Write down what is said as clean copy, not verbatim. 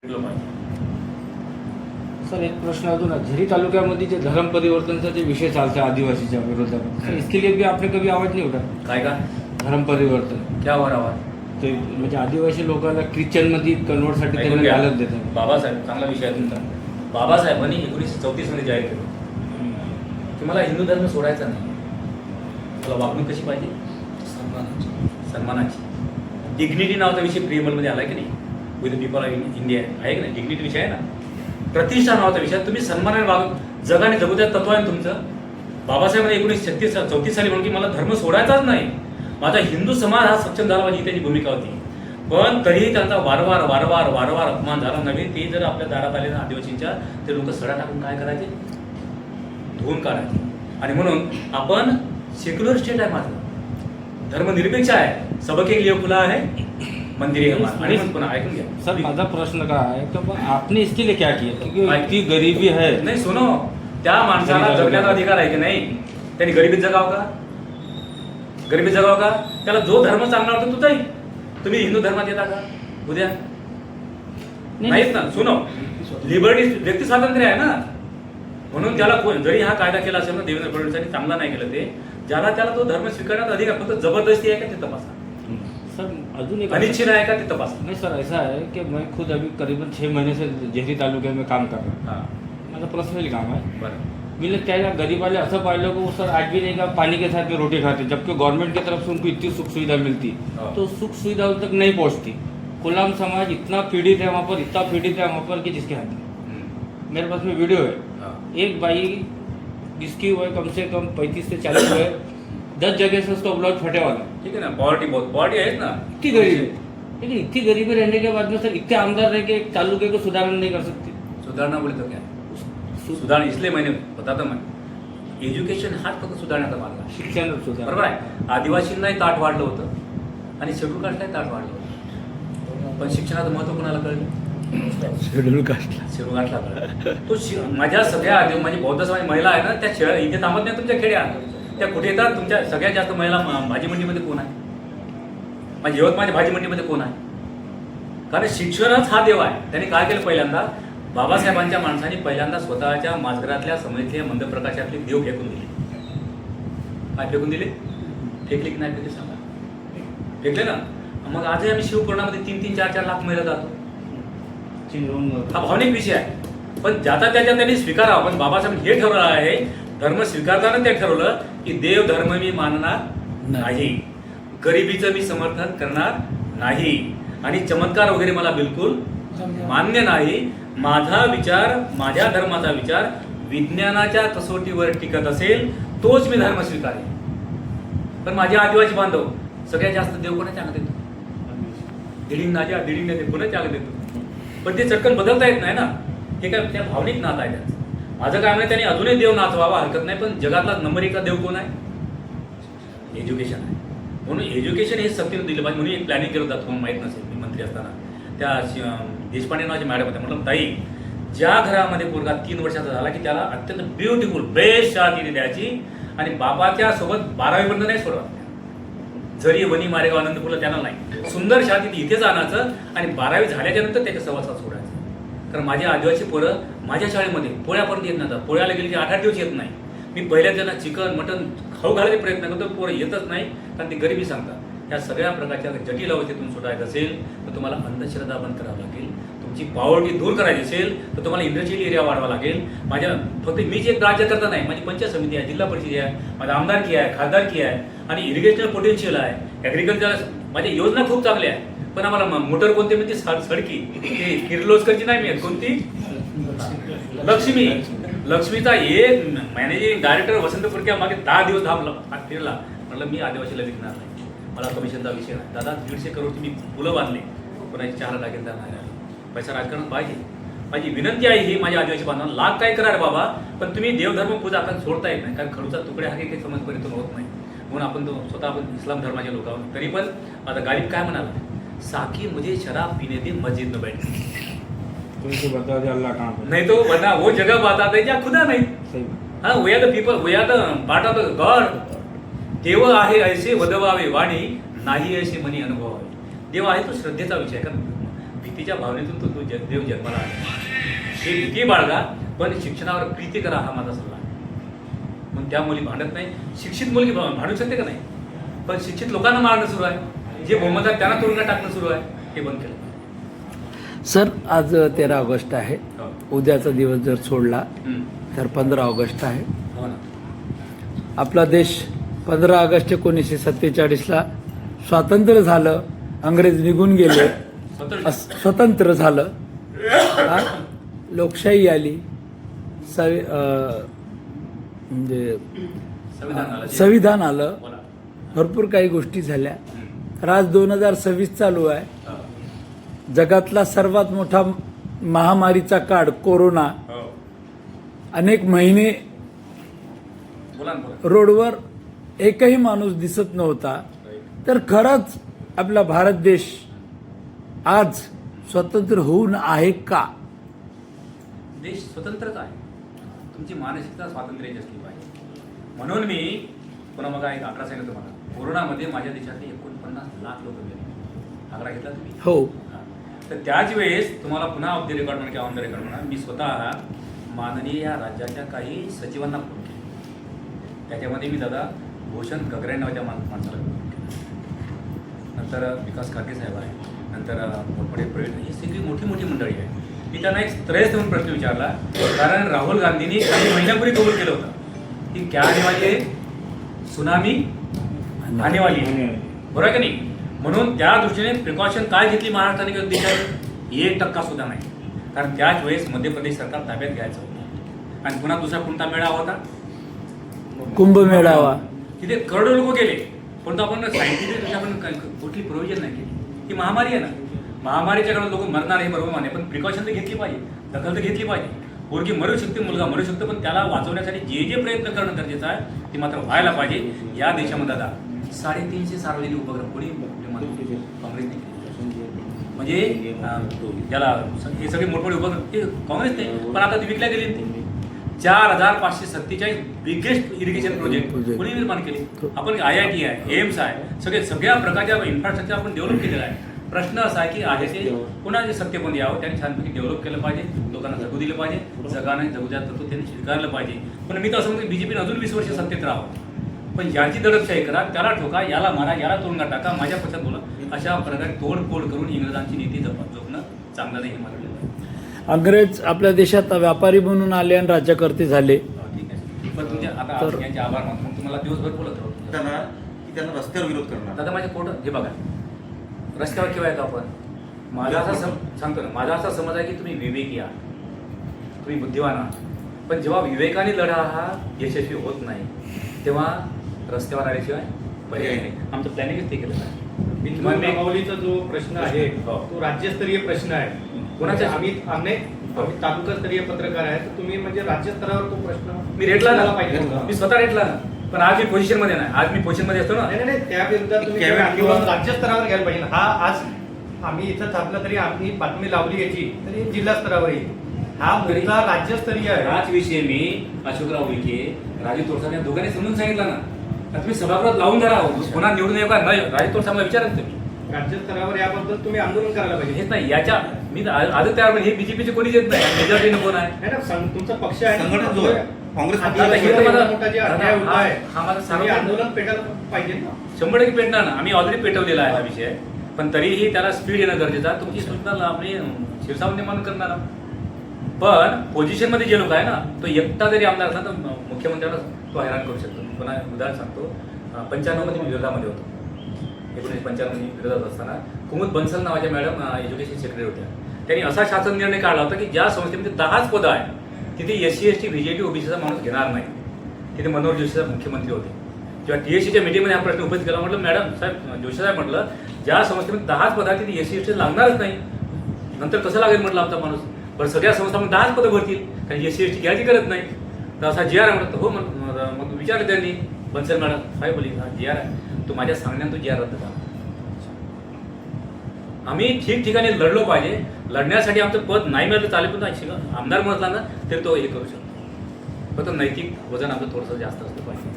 केलं पाहिजे. सर एक प्रश्न अजून है, झरी तालुक्यामध्ये जे धर्म परिवर्तनचा जे विषय चालता है आदिवासीच्या विरोधात, सर इसके लिए भी आपने कभी आवाज नहीं उठाया? काय का धर्म परिवर्तन क्या वरावा ते म्हणजे आदिवासी लोकांना ख्रिश्चनमध्ये कन्वर्टसाठी त्यांना घालत देतात. बाबासाहेब चांगला विषय आहे तुमचा. बाबासाहेबांनी 1934 मध्ये जाहीर केलं की मला हिंदू धर्म सोडायचा नाही. मला वागणूक कशी पाहिजे? सन्मानाची. डिग्निटी नावाचा विषय प्रिएम्बलमध्ये आला की नाही? With the people of India आहे की नाही? डिग्निटी विषय आहे ना. प्रतिष्ठा नावाचा विषय. तुम्ही सन्मानाने वाग जगाने जगू द्या तत्व आहे तुमचं. बाबासाहेबांनी 1934 साली म्हणून की मला धर्म सोडायचाच नाही, माझा हिंदू समाज हा सक्षम झाला पाहिजे, त्यांची भूमिका होती. पण तरीही त्यांचा वारंवार अपमान झाला नव्हे. ते जर आपल्या दारात आले ना आदिवासींच्या, ते लोक सडा टाकून काय करायचे? धुवून काढायचे. आणि म्हणून आपण सेक्युलर स्टेट आहे, माझं धर्मनिरपेक्ष आहे. सबके लिए खुला आहे मंदिर आणि पुन्हा ऐकून घ्या. सर माझा प्रश्न काय आहे तो आपने इसके लिए क्या किया? क्योंकि इतनी गरीबी है. नाही सुनो, त्या माणसाला जगण्याचा अधिकार आहे की नाही? त्यांनी गरिबीत जगाव का? गरिबीत जगाव का? त्याला जो धर्म चांगला वाटतो तो जाईल. तुम्ही हिंदू धर्मात येता का उद्या? नाहीच ना. सुनो, लिबर्टी व्यक्ती स्वातंत्र्य आहे ना. म्हणून त्याला कोण जरी हा कायदा केला असेल ना देवेंद्र फडणवीसांनी, चांगला नाही केलं ते, ज्याला त्याला तो धर्म स्वीकारण्याचा अधिकार. फक्त जबरदस्ती आहे का ते तपासा. सर अजून एक अनिच्छित आहे का ते तपासा. नहीं सर, ऐसा है कि मैं खुद अभी करीबन 6 महीने से जहरी तालुके में काम कर रहा हूँ. हां माझा पर्सनली काम है. बरं. मैंने क्या गरीब वाले ऐसा पाले को सर आज भी नहीं का पानी के साथ में रोटी खाते, जबकि गवर्नमेंट की तरफ से उनको इतनी सुख सुविधा मिलती, तो सुख सुविधा उन तक नहीं पहुंचती. गुलाम समाज इतना पीड़ित है वहाँ पर, इतना पीड़ित है वहाँ पर कि जिसके हाथ मेरे पास में वीडियो है. एक भाई जिसकी वह कम से कम 35 से 40 है, 10 जगह से उसका ब्लड फटे वाला. ठीक है ना. पॉवर्टी आहेच ना. इतनी गरीबी है, लेकिन इतनी गरीबी रहने के बाद में सर इतने आमदार रह के एक तालुके को सुधारण नहीं कर सकते. सुधारणा बोले तो क्या? सुधारणा इसलिए मैंने बताता मैं, एज्युकेशन हाच फक्त सुधारण्याचा मार्ग आहे. शिक्षण सुधारण बरोबर आहे. आदिवासींनाही ताट वाढलं होतं आणि शेड्यूल कास्टलाही ताट वाढलं होतं. पण शिक्षणाचं महत्त्व कोणाला कळलं? Schedule caste. शेड्यूल कास्टला कळलं. तो माझ्या सगळ्या म्हणजे बौद्ध समाज महिला आहे ना, त्या इथे थांबत नाही तुमच्या खेड्या. त्या कुठे येतात? तुमच्या सगळ्यात जास्त महिला भाजी मंडीमध्ये कोण आहे? माझ्या यवतमाळच्या भाजी मंडीमध्ये कोण आहे? कारण शिक्षणच हा देव आहे. त्यांनी काय केलं पहिल्यांदा? बाबासाहेबांच्या माणसाने पहिल्यांदा स्वतःच्या माजघरातल्या समजल्या मंदप्रकाशातले देव फेकून दिले. काय फेकून दिले? फेकले की नाही फेकले सांगा? फेकले ना. मग आजही आम्ही शिवपुराणामध्ये 3-3, 4-4 लाख महिला जातो. हा भावनिक विषय आहे. पण ज्याचा त्याच्या त्यांनी स्वीकारावा. पण बाबासाहेब हे ठरवलं आहे, धर्म स्वीकारताना ते ठरवलं की देव धर्म मी मानणार नाही, गरिबीचं मी समर्थन करणार नाही, आणि चमत्कार वगैरे मला बिलकुल मान्य नाही. माझा विचार, माझ्या धर्माचा विचार विज्ञानाच्या कसोटीवर टिकत असेल तोच मी धर्म स्वीकारेन. पण माझे आदिवासी बांधव सगळ्यात जास्त देव कोणाच्या अंगात देतो? दिडींना ते कोणाच्या अंगात देतो? पण ते चटकन बदलता येत नाही ना. हे काय त्या भावनिक नातं आहे त्याचं. माझं काय म्हणणं, त्यांनी अजूनही देव नाचवावा हरकत नाही, पण जगातला नंबर 1 देव कोण आहे? एज्युकेशन आहे. म्हणून एज्युकेशन हे सक्तीनं दिलं पाहिजे. म्हणून एक प्लॅनिंग केलं होतं, तुम्हाला माहीत नसेल, मी मंत्री असताना त्या देशपांडे नावाची मॅडम होत्या. म्हटलं ताई, ज्या घरामध्ये पोरगा 3 वर्षाचा झाला की त्याला अत्यंत ब्युटिफुल बेस्ट शाळा तिने द्यायची, आणि बापाच्या सोबत 12वी पर्यंत नाही सोडवा. जरी वनी मारेगाव आनंदपूरला त्यांना नाही, सुंदर शाळा तिथे इथेच आणायचं, आणि 12वी झाल्याच्या नंतर त्याच्या सवासात सोडायचं. कारण माझे आदिवासी पोरं माझ्या शाळेमध्ये पोळ्यापर्यंत येत नव्हतात. पोळ्याला गेली की 8-8 दिवस येत नाही. मी पहिल्या त्यांना चिकन मटन खाऊ घालायचे प्रयत्न करतो, पोरं येतच नाही, कारण ती गरिबी सांगतात. या सगळ्या प्रकारच्या जटिल अवस्थेतून सुटायचं असेल तर तुम्हाला अंधश्रद्धा बंद करावं लागेल. तुमची पॉवर्टी दूर करायची असेल तर तुम्हाला इंडस्ट्रियल एरिया वाढवा लागेल. माझ्या फक्त मीच एक राज्यकर्ता नाही, माझी पंचायत समिती आहे, जिल्हा परिषद आहे, माझा आमदारकी आहे, खासदारकी आहे, आणि इरिगेशनल पोटेन्शियल आहे, ॲग्रिकल्चर. माझ्या योजना खूप चांगल्या आहे. पण आम्हाला मोटर कोणती म्हणते? सडकी. ते किर्लोस्करची नाही मिळत. कोणती? लक्ष्मीचा एक मॅनेजिंग डायरेक्टर वसंत फुडक्या मागे 10 दिवस फिरला. म्हटलं मी आदिवासीला विकणार नाही, मला कमिशनचा विषय नाही. दादा 150 करोडची मी फुलं बांधली, कोणाची 4 टाकेदार नाही राहिले. पैसा राजकारण पाहिजे. माझी विनंती आहे ही माझ्या आदिवासी बांधवांना, लाख काय करा बाबा, पण तुम्ही देवधर्म पूजा आता सोडता येत नाही. कारण खडूचा तुकडे हा काही समजपर्यंत होत नाही. म्हणून आपण तो स्वतः आपण इस्लाम धर्माचे लोक आहोत. तरी पण आता गालिब काय म्हणाला? साकी मुझे शराब पीने दे, मस्जिद में बैठ. बता दे अल्लाह कहाँ पर. नहीं तो वरना वो जगह बताता है जहाँ खुदा नहीं. हाँ, we are the people, we are the part of the god. देव आहे ऐसे वदवावे वाणी, नाही ऐसे मनी अनुभवावे. देव आहे तो श्रद्धेचा विषय. कारण भक्तीच्या भावनेतून तो देव जन्माला आला. हे भीती बाळगा, पण शिक्षणावर प्रीती करा, हा माझा सल्ला आहे. मग त्या मुली भांडत नाही. शिक्षित मुलगी भांडू शकते का नाही? पण शिक्षित लोकांना मारणं सुरू आहे, जे बहुमतात त्यांना तुरुंगात टाकणं सुरू आहे. हे बंद केलं. सर, आज 13 ऑगस्ट आहे. हो. उद्याचा दिवस जर सोडला हम्म. तर 15 ऑगस्ट आहे. हो ना. आपला देश 15 ऑगस्ट 1947ला स्वातंत्र्य झालं. अंग्रेज निघून गेले, स्वतंत्र झालं. हा? लोकशाही आली, म्हणजे संविधान आलं, बोला. भरपूर काही गोष्टी झाल्या. तर आज 2026 चालू आहे. हो. जगातला सर्वात मोठा महामारीचा काळ कोरोना. हो. अनेक महिने बोला ना, बोला. रोडवर एकही माणूस दिसत नव्हता. तर खरंच आपला भारत देश आज स्वतंत्र होऊन आहे का? देश स्वतंत्रच आहे. तुमची मानसिकता स्वातंत्र्याची असली पाहिजे. म्हणून मी पुन्हा मग एक आकडा सांगितलं तुम्हाला. कोरोनामध्ये माझ्या देशातले 49 लाख लोक गेले. आकडा घेतला तुम्ही? हो. हा. तर त्याच वेळेस तुम्हाला पुन्हा ऑफ द रेकॉर्ड म्हणा किंवा ऑन द रेकॉर्ड म्हणा, मी स्वतः माननीय या राज्याच्या काही सचिवांना फोन केले. त्याच्यामध्ये मी दादा भूषण गगरे नावाच्या माणसाला फोन केला. नंतर विकास खारगे साहेब आहे, नंतर मोठमोठे प्रवीण, ही सगळी मोठी मोठी मंडळी आहे. मी त्यांना एक त्रयस्थ म्हणून प्रश्न विचारला, कारण राहुल गांधींनी काही महिन्यापूर्वी कबूल केलं होतं की क्या आने वाली आहे, सुनामी आने वाली आहे, बरोबर आहे का नाही? म्हणून त्या दृष्टीने प्रिकॉशन काय घेतली महाराष्ट्राने किंवा देशाने? 1% सुद्धा नाही. कारण त्याच वेळेस मध्य प्रदेश सरकार ताब्यात घ्यायचं होतं. आणि पुन्हा दुसरा कोणता मेळावा होता? कुंभमेळावा. तिथे करोडो लोक गेले, पण आपण सायंटिफिक आपण कुठली प्रोव्हिजन नाही केली. ही महामारी आहे ना, महामारीच्या काळात लोक मरणार हे बरोबर माने, पण प्रिकॉशन तर घेतली पाहिजे, दखल तर घेतली पाहिजे. पोरगी मरू शकते, मुलगा मरू शकतो, पण त्याला वाचवण्यासाठी जे जे प्रयत्न करणं गरजेचं आहे ते मात्र व्हायला पाहिजे. या देशामध्ये आता 350 सार्वजनिक उपक्रम कोणी काँग्रेसने केले. म्हणजे याला हे सगळे मोठमोठे उपक्रम ते काँग्रेसने, पण आता ती विकल्या गेली. 4547 बिगेस्ट इरिगेशन प्रोजेक्ट कोणी निर्माण केले? आपण IIT आहे, एम्स आहे, सगळ्या प्रकारच्या इन्फ्रास्ट्रक्चर आपण डेव्हलप केलेलं आहे. प्रश्न असा आहे की आहे ते कोणाचे सत्तेमध्ये यावं, त्यांनी छानपैकी डेव्हलप केलं पाहिजे, लोकांना जगू दिलं पाहिजे, जगाने जगू द्या तत्व त्यांनी स्वीकारलं पाहिजे. पण मी तर असं म्हणतो BJPने अजून 20 वर्ष सत्तेत राहावं, पण याची दडपशाही करा, त्याला ठोका, याला मारा, याला तुरुंगात टाका, माझ्या पक्षात बोला, अशा प्रकारे तोडफोड करून इंग्रजांची नीती जपणं चांगलं नाही हे मला वाटतं. अंग्रेज आपल्या देशात व्यापारी म्हणून आले आणि राज्यकर्ते झाले. ठीक आहे, पण तुमच्या आता यांचे आभार मानतो. मग तुम्हाला दिवसभर बोलत राहतो त्यांना रस्त्यावर विरोध करणार. दादा माझ्या कोर्ट हे बघा, रस्त्यावर केव्हा येतो आपण? माझा असा सांगतो ना, माझा असा समज आहे की तुम्ही विवेकी आहात, तुम्ही बुद्धिवान आहात, पण जेव्हा विवेकाने लढा हा यशस्वी होत नाही, तेव्हा रस्त्यावर आल्याशिवाय पर्याय नाही. आमचं प्लॅनिंगच ते केलं आहे. माऊलीचा जो प्रश्न आहे तो राज्यस्तरीय प्रश्न आहे. कोणाच्या? आम्ही तालुकास्तरीय पत्रकार आहे, तर तुम्ही म्हणजे राज्यस्तरावर तो प्रश्न मी रेटला झाला ना, पाहिजे. मी स्वतः रेटला ना, पण आज मी पोझिशन मध्ये नाही. आज मी पोझिशन मध्ये असतो ना. नाही, त्या विरुद्धात तुम्ही त्यावेळी आंदोलन राज्यस्तरावर घ्यायला पाहिजे. हा आज आम्ही इथं थांबलं तरी आम्ही बातमी लावली याची तरी जिल्हा स्तरावर येईल. हा मुद्दा राज्यस्तरीय आहे. हाच विषय मी अशोकराव विखे, राजू तोडसाम या दोघांनी समजून सांगितलं ना. आता तुम्ही सभागृहात लावून धरा, पुन्हा निवडून येऊ का नाही, राजू तोडसामला विचारा तुम्ही. राज्यस्तरावर याबद्दल तुम्ही आंदोलन करायला पाहिजे. हेच नाही याच्या मी आजच तयार हे BJPचे कोणीच येत नाही. मेजॉरिटीनं कोण आहे? नाही ना, तुमचा पक्ष आहे, संघटन जो आहे, काँग्रेस आता आता हे हे तर एवढा मला- मोठा जे अन्याय होत आहे, हा माझा तुम्ही सांगा आंदोलन पेटायला पाहिजे ना. 100% पेटणार ना. आम्ही ऑलरेडी पेटवलेला आहे हा विषय, पण तरीही त्याला स्पीड येणं गरजेचं आहे. तुमची सूचना आम्ही शिरसावने मान करणार आहोत. पण पोझिशन मध्ये जे लोक आहे ना, तो एकटा जरी आमदार असला तर मुख्यमंत्र्याला तो हैराण करू शकतो. पुन्हा उदाहरण सांगतो, 95 मध्ये मी विरोधामध्ये होतो. 1995 मध्ये विरोधात असताना कुमुद बन्सल नावाच्या मॅडम एज्युकेशन सेक्रेटरी होत्या. त्यांनी असा शासन निर्णय काढला होता की ज्या संस्थेमध्ये 10च पदं आहे तिथे SC ST VJT OBCचा माणूस घेणार नाही. तिथे मनोहर जोशी साहेब मुख्यमंत्री होते. जेव्हा TSCच्या मीटिंगमध्ये हा प्रश्न उपस्थित केला, म्हटलं मॅडम साहेब, जोशी साहेब म्हटलं, ज्या संस्थेमध्ये 10च पदं आहे तिथे SC ST लागणारच नाही, नंतर कसं लागेल म्हटलं आमचा माणूस. पण सगळ्या संस्थांमध्ये 10च पदं भरतील, कारण SC ST घ्यायची गरज नाही. तर असा GR आहे म्हटलं. हो मग विचारलं त्यांनी बन्सल मॅडम, काय बोली, हा GR आहे, तो माझ्या सांगण्यात तो GR रद्द झाला. आम्ही ठिकठिकाणी लढलो पाहिजे. लढण्यासाठी आमचं पद नाही मिळालं चालेल, पण आमदार म्हटला ना तरी तो हे करू शकतो. फक्त नैतिक वजन आपलं थोडंसं जास्त असलं पाहिजे.